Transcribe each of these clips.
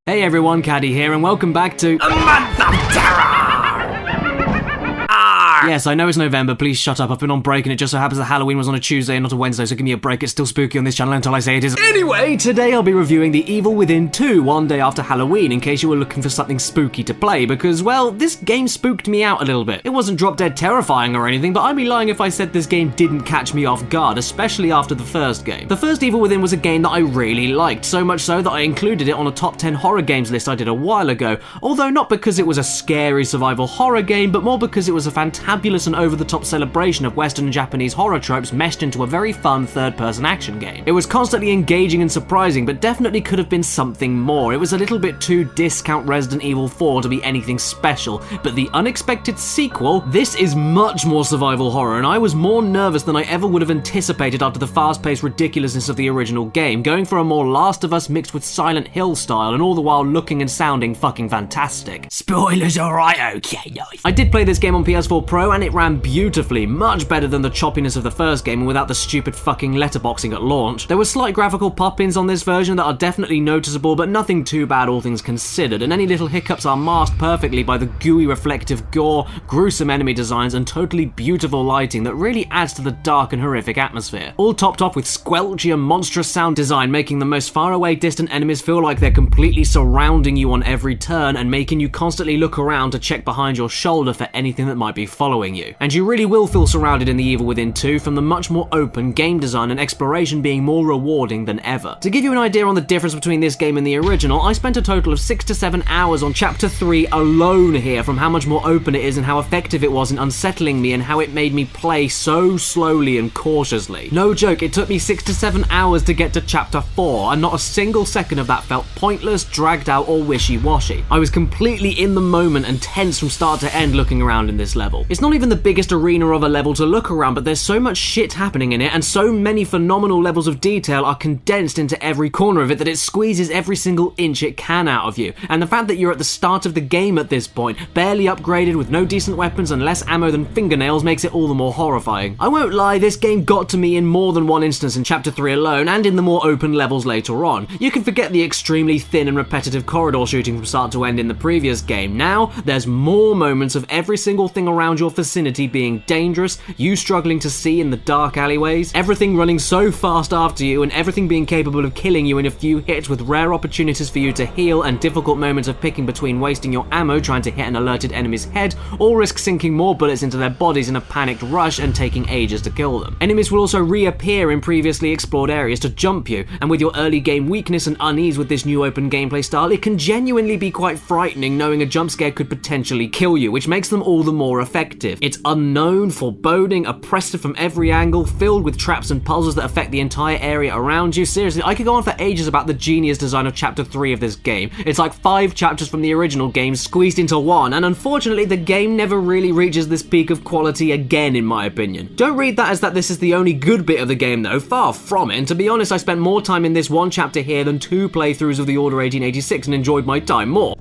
Hey everyone, Caddy here, and welcome back to A Month of Terror! Yes, I know it's November, please shut up, I've been on break and it just so happens that Halloween was on a Tuesday and not a Wednesday, so give me a break, it's still spooky on this channel until I say it is. Anyway, today I'll be reviewing The Evil Within 2 one day after Halloween, in case you were looking for something spooky to play, because, well, this game spooked me out a little bit. It wasn't drop dead terrifying or anything, but I'd be lying if I said this game didn't catch me off guard, especially after the first game. The first Evil Within was a game that I really liked, so much so that I included it on a top 10 horror games list I did a while ago, although not because it was a scary survival horror game, but more because it was a fantabulous and over-the-top celebration of Western and Japanese horror tropes meshed into a very fun third-person action game. It was constantly engaging and surprising, but definitely could have been something more. It was a little bit too discount Resident Evil 4 to be anything special, but the unexpected sequel, this is much more survival horror, and I was more nervous than I ever would have anticipated after the fast-paced ridiculousness of the original game, going for a more Last of Us mixed with Silent Hill style, and all the while looking and sounding fucking fantastic. Spoilers, alright, okay, nice. I did play this game on PS4 Pro, and it ran beautifully, much better than the choppiness of the first game and without the stupid fucking letterboxing at launch. There were slight graphical pop-ins on this version that are definitely noticeable, but nothing too bad all things considered, and any little hiccups are masked perfectly by the gooey reflective gore, gruesome enemy designs, and totally beautiful lighting that really adds to the dark and horrific atmosphere. All topped off with squelchy and monstrous sound design, making the most faraway distant enemies feel like they're completely surrounding you on every turn and making you constantly look around to check behind your shoulder for anything that might be following you. And you really will feel surrounded in The Evil Within 2, from the much more open game design and exploration being more rewarding than ever. To give you an idea on the difference between this game and the original, I spent a total of 6 to 7 hours on Chapter 3 alone here, from how much more open it is and how effective it was in unsettling me and how it made me play so slowly and cautiously. No joke, it took me 6 to 7 hours to get to Chapter 4, and not a single second of that felt pointless, dragged out, or wishy-washy. I was completely in the moment and tense from start to end looking around in this level. It's not even the biggest arena of a level to look around, but there's so much shit happening in it, and so many phenomenal levels of detail are condensed into every corner of it that it squeezes every single inch it can out of you. And the fact that you're at the start of the game at this point, barely upgraded with no decent weapons and less ammo than fingernails, makes it all the more horrifying. I won't lie, this game got to me in more than one instance in Chapter 3 alone, and in the more open levels later on. You can forget the extremely thin and repetitive corridor shooting from start to end in the previous game. Now, there's more moments of every single thing around your vicinity being dangerous, you struggling to see in the dark alleyways, everything running so fast after you, and everything being capable of killing you in a few hits, with rare opportunities for you to heal and difficult moments of picking between wasting your ammo trying to hit an alerted enemy's head, or risk sinking more bullets into their bodies in a panicked rush and taking ages to kill them. Enemies will also reappear in previously explored areas to jump you, and with your early game weakness and unease with this new open gameplay style, it can genuinely be quite frightening knowing a jump scare could potentially kill you, which makes them all the more effective. It's unknown, foreboding, oppressive from every angle, filled with traps and puzzles that affect the entire area around you. Seriously, I could go on for ages about the genius design of Chapter 3 of this game. It's like 5 chapters from the original game squeezed into one, and unfortunately the game never really reaches this peak of quality again, in my opinion. Don't read that as that this is the only good bit of the game though, far from it, and to be honest I spent more time in this one chapter here than 2 playthroughs of The Order 1886 and enjoyed my time more.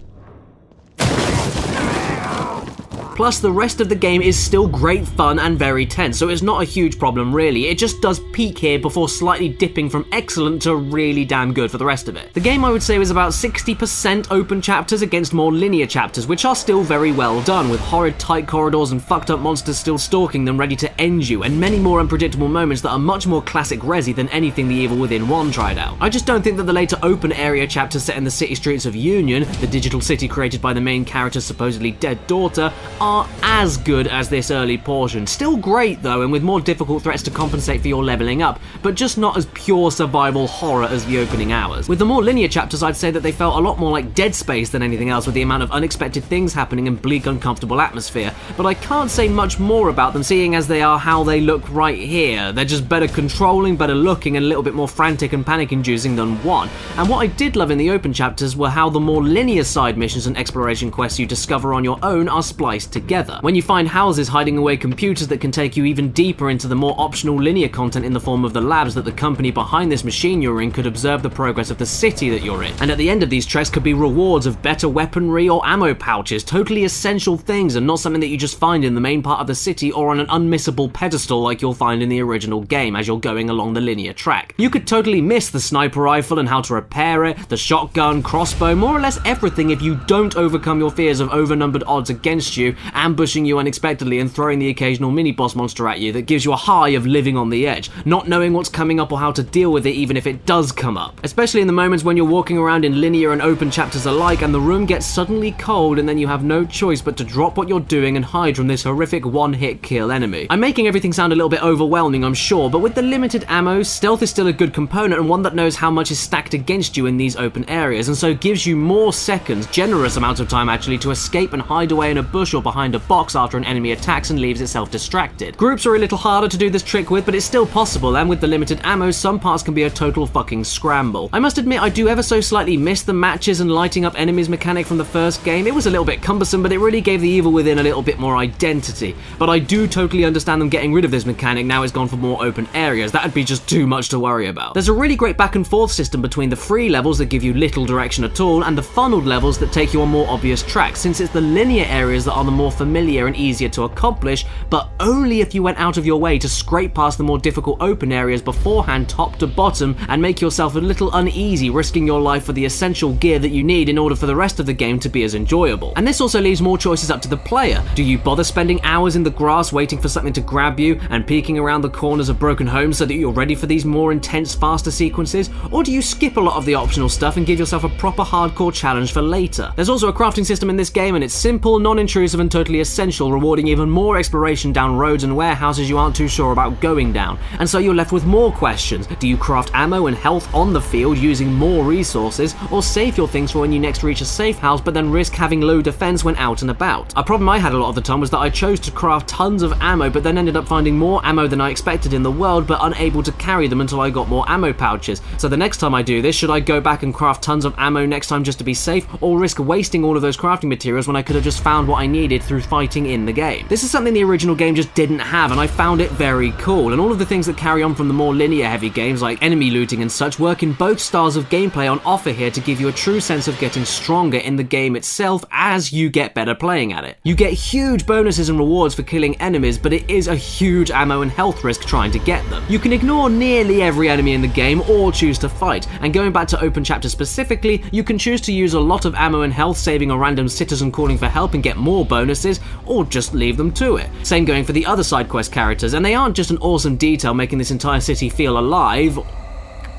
Plus, the rest of the game is still great fun and very tense, so it's not a huge problem really. It just does peak here before slightly dipping from excellent to really damn good for the rest of it. The game, I would say, was about 60% open chapters against more linear chapters, which are still very well done, with horrid tight corridors and fucked up monsters still stalking them ready to end you, and many more unpredictable moments that are much more classic Resi than anything The Evil Within 1 tried out. I just don't think that the later open area chapters set in the city streets of Union, the digital city created by the main character's supposedly dead daughter, are as good as this early portion. Still great though, and with more difficult threats to compensate for your leveling up, but just not as pure survival horror as the opening hours. With the more linear chapters, I'd say that they felt a lot more like Dead Space than anything else, with the amount of unexpected things happening and bleak, uncomfortable atmosphere, but I can't say much more about them, seeing as they are how they look right here. They're just better controlling, better looking, and a little bit more frantic and panic-inducing than 1. And what I did love in the open chapters were how the more linear side missions and exploration quests you discover on your own are spliced together. When you find houses hiding away computers that can take you even deeper into the more optional linear content in the form of the labs that the company behind this machine you're in could observe the progress of the city that you're in. And at the end of these treks could be rewards of better weaponry or ammo pouches, totally essential things and not something that you just find in the main part of the city or on an unmissable pedestal like you'll find in the original game as you're going along the linear track. You could totally miss the sniper rifle and how to repair it, the shotgun, crossbow, more or less everything if you don't overcome your fears of overnumbered odds against you, ambushing you unexpectedly and throwing the occasional mini-boss monster at you that gives you a high of living on the edge, not knowing what's coming up or how to deal with it even if it does come up. Especially in the moments when you're walking around in linear and open chapters alike and the room gets suddenly cold and then you have no choice but to drop what you're doing and hide from this horrific one-hit kill enemy. I'm making everything sound a little bit overwhelming, I'm sure, but with the limited ammo, stealth is still a good component and one that knows how much is stacked against you in these open areas, and so gives you more seconds, generous amounts of time actually, to escape and hide away in a bush or behind a box after an enemy attacks and leaves itself distracted. Groups are a little harder to do this trick with, but it's still possible, and with the limited ammo, some parts can be a total fucking scramble. I must admit I do ever so slightly miss the matches and lighting up enemies mechanic from the first game. It was a little bit cumbersome, but it really gave the evil within a little bit more identity. But I do totally understand them getting rid of this mechanic now it's gone for more open areas. That'd be just too much to worry about. There's a really great back and forth system between the free levels that give you little direction at all and the funneled levels that take you on more obvious tracks, since it's the linear areas that are the more familiar and easier to accomplish, but only if you went out of your way to scrape past the more difficult open areas beforehand top to bottom and make yourself a little uneasy, risking your life for the essential gear that you need in order for the rest of the game to be as enjoyable. And this also leaves more choices up to the player. Do you bother spending hours in the grass waiting for something to grab you and peeking around the corners of broken homes so that you're ready for these more intense, faster sequences? Or do you skip a lot of the optional stuff and give yourself a proper hardcore challenge for later? There's also a crafting system in this game and it's simple, non-intrusive and totally essential, rewarding even more exploration down roads and warehouses you aren't too sure about going down. And so you're left with more questions. Do you craft ammo and health on the field using more resources, or save your things for when you next reach a safe house but then risk having low defense when out and about? A problem I had a lot of the time was that I chose to craft tons of ammo but then ended up finding more ammo than I expected in the world but unable to carry them until I got more ammo pouches. So the next time I do this, should I go back and craft tons of ammo next time just to be safe, or risk wasting all of those crafting materials when I could have just found what I needed through fighting in the game? This is something the original game just didn't have, and I found it very cool, and all of the things that carry on from the more linear heavy games like enemy looting and such work in both styles of gameplay on offer here to give you a true sense of getting stronger in the game itself as you get better playing at it. You get huge bonuses and rewards for killing enemies, but it is a huge ammo and health risk trying to get them. You can ignore nearly every enemy in the game or choose to fight, and going back to open chapter specifically, you can choose to use a lot of ammo and health, saving a random citizen calling for help and get more bonuses, or just leave them to it. Same going for the other side quest characters, and they aren't just an awesome detail making this entire city feel alive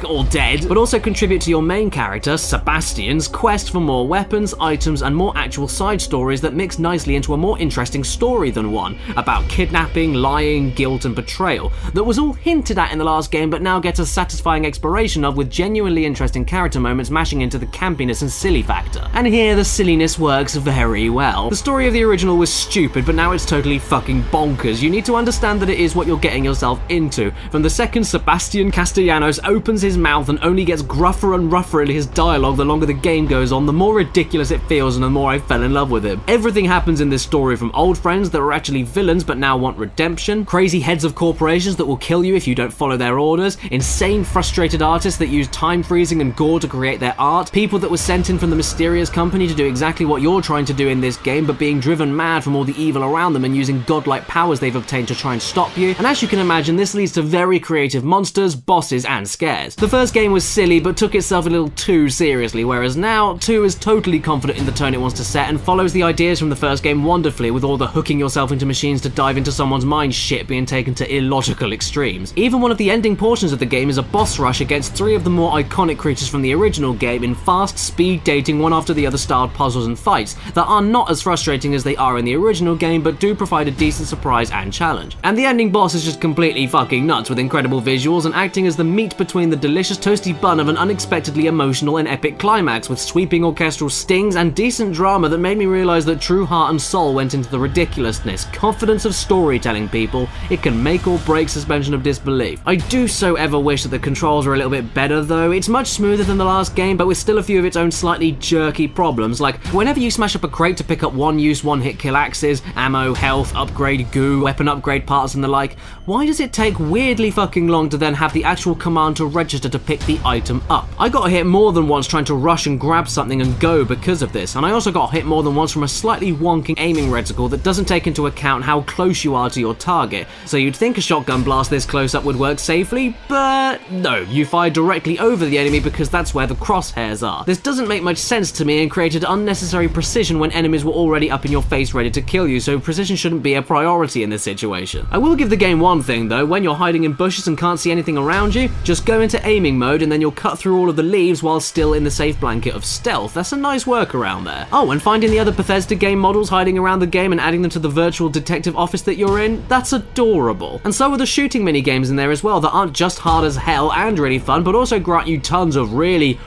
or dead, but also contribute to your main character, Sebastian's, quest for more weapons, items, and more actual side stories that mix nicely into a more interesting story than one, about kidnapping, lying, guilt, and betrayal, that was all hinted at in the last game but now gets a satisfying exploration of with genuinely interesting character moments mashing into the campiness and silly factor. And here the silliness works very well. The story of the original was stupid, but now it's totally fucking bonkers. You need to understand that it is what you're getting yourself into. From the second Sebastian Castellanos opens his mouth and only gets gruffer and rougher in his dialogue the longer the game goes on, the more ridiculous it feels and the more I fell in love with him. Everything happens in this story, from old friends that are actually villains but now want redemption, crazy heads of corporations that will kill you if you don't follow their orders, insane frustrated artists that use time freezing and gore to create their art, people that were sent in from the mysterious company to do exactly what you're trying to do in this game but being driven mad from all the evil around them and using godlike powers they've obtained to try and stop you, and as you can imagine this leads to very creative monsters, bosses, and scares. The first game was silly but took itself a little too seriously, whereas now 2 is totally confident in the tone it wants to set and follows the ideas from the first game wonderfully, with all the hooking yourself into machines to dive into someone's mind shit being taken to illogical extremes. Even one of the ending portions of the game is a boss rush against 3 of the more iconic creatures from the original game in fast, speed dating, one after the other styled puzzles and fights that are not as frustrating as they are in the original game but do provide a decent surprise and challenge. And the ending boss is just completely fucking nuts, with incredible visuals and acting as the meat between the delicious toasty bun of an unexpectedly emotional and epic climax with sweeping orchestral stings and decent drama that made me realise that true heart and soul went into the ridiculousness. Confidence of storytelling, people. It can make or break suspension of disbelief. I do so ever wish that the controls were a little bit better though. It's much smoother than the last game, but with still a few of its own slightly jerky problems, like whenever you smash up a crate to pick up one-use, one-hit kill axes, ammo, health, upgrade, goo, weapon upgrade parts and the like, why does it take weirdly fucking long to then have the actual command to register to pick the item up? I got hit more than once trying to rush and grab something and go because of this, and I also got hit more than once from a slightly wonking aiming reticle that doesn't take into account how close you are to your target. So you'd think a shotgun blast this close up would work safely, but no, you fire directly over the enemy because that's where the crosshairs are. This doesn't make much sense to me and created unnecessary precision when enemies were already up in your face ready to kill you, so precision shouldn't be a priority in this situation. I will give the game one thing though: when you're hiding in bushes and can't see anything around you, just go into aiming mode and then you'll cut through all of the leaves while still in the safe blanket of stealth. That's a nice workaround there. Oh, and finding the other Bethesda game models hiding around the game and adding them to the virtual detective office that you're in, that's adorable. And so are the shooting mini games in there as well that aren't just hard as hell and really fun, but also grant you tons of really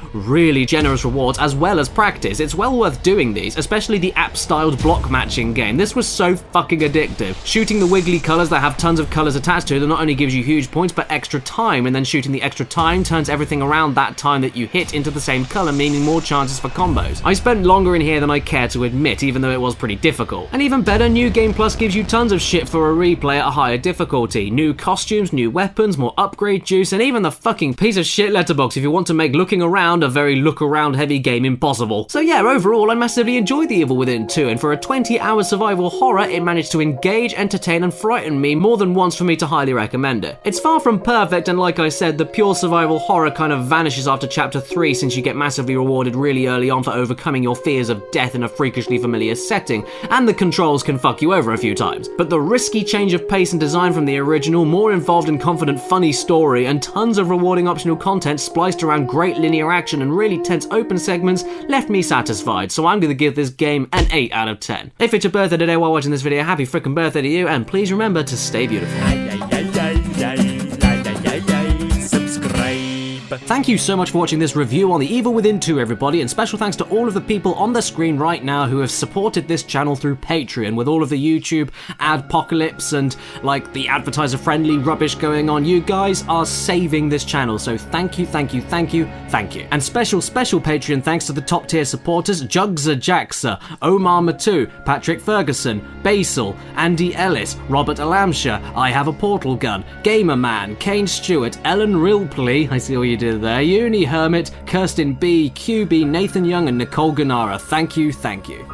generous rewards as well as practice. It's well worth doing these, especially the app-styled block matching game. This was so fucking addictive. Shooting the wiggly colours that have tons of colours attached to it that not only gives you huge points but extra time, and then shooting the extra time turns everything around that time that you hit into the same colour, meaning more chances for combos. I spent longer in here than I care to admit, even though it was pretty difficult. And even better, New Game Plus gives you tons of shit for a replay at a higher difficulty. New costumes, new weapons, more upgrade juice, and even the fucking piece of shit letterbox if you want to make looking around a very look-around heavy game impossible. So yeah, overall I massively enjoyed The Evil Within 2, and for a 20-hour survival horror, it managed to engage, entertain, and frighten me more than once for me to highly recommend it. It's far from perfect, and like I said, the pure survival horror kind of vanishes after chapter 3 since you get massively rewarded really early on for overcoming your fears of death in a freakishly familiar setting, and the controls can fuck you over a few times. But the risky change of pace and design from the original, more involved and confident funny story, and tons of rewarding optional content spliced around great linear action and really tense open segments left me satisfied, so I'm gonna give this game an 8 out of 10. If it's your birthday today while watching this video, happy frickin' birthday to you, and please remember to stay beautiful. Thank you so much for watching this review on The Evil Within 2, everybody, and special thanks to all of the people on the screen right now who have supported this channel through Patreon with all of the YouTube adpocalypse and like the advertiser-friendly rubbish going on. You guys are saving this channel, so thank you, thank you, thank you, thank you. And special Patreon thanks to the top tier supporters: Jugza Jaxa, Omar Matu, Patrick Ferguson, Basil, Andy Ellis, Robert Alamsha, I Have a Portal Gun, Gamerman, Kane Stewart, Ellen Rilpley, I see all you did there, Uni Hermit, Kirsten B, QB, Nathan Young, and Nicole Ganara. Thank you, thank you.